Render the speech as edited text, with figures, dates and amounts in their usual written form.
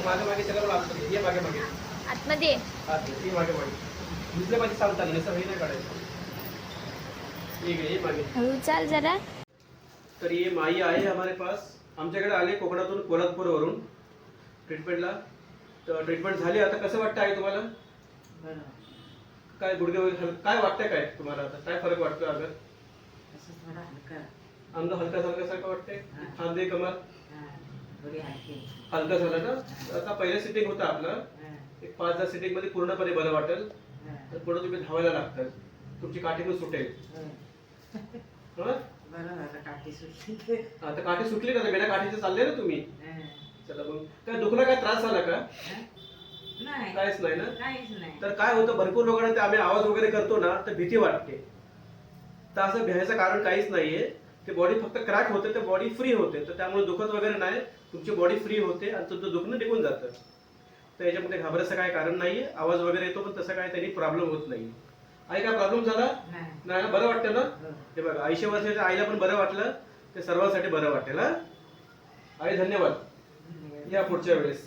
मागे मागे सगळं आतमध्ये ये, मागे मागे आतमध्ये ये, मागे मागे दुसऱ्या पाठी चालतात नाही, सगळी नाही काढायचं. ये मागे. हळू चाल जरा. तर ये माई आहे हमारे पास, आमच्याकडे आले कोकणातून, कोल्हापूरवरून ट्रीटमेंटला. तर ट्रीटमेंट झाली. आता कसं वाटतं आहे तुम्हाला? काय गुडघे वगैरे काय वाटतंय, काय तुम्हाला आता काय फरक वाटतोय? अगर अंग हलका सारखं वाटतंय, खांदे कमर हलका झाला ना? आता पहिल्या सिटिंग होता आपलं, एक 5-10 सिटिंग मध्ये पूर्णपणे बरं वाटेल. तर पुढे तुम्ही धावायला लागतात, तुमची काठी पण सुटेल. आता काठी सुटली ना, बिना काठीचं चालले ना तुम्ही. चला मग काय दुखला, काय त्रास झाला का? काहीच नाही ना? तर काय होतं, भरपूर लोकांना ते आम्ही आवाज वगैरे करतो ना, तर भीती वाटते. तर असं भ्यायचं कारण काहीच नाहीये. ते बॉडी फक्त क्रॅक होते, तर बॉडी फ्री होते. तर त्यामुळे दुखत वगैरे नाही, तुमची बॉडी फ्री होते आणि तुमचं दुखणं निघून जातं. तर याच्यामध्ये घाबरायचं काय कारण नाहीये. आवाज वगैरे येतो, पण तसं काय त्यांनी प्रॉब्लेम होत नाही. आई काय प्रॉब्लेम झाला नाही? बरं वाटतं ना? हे बघा, 80 वर्षाच्या आईला पण बरं वाटलं, ते सर्वांसाठी बरं वाटेल. हा आई, धन्यवाद. या पुढच्या वेळेस.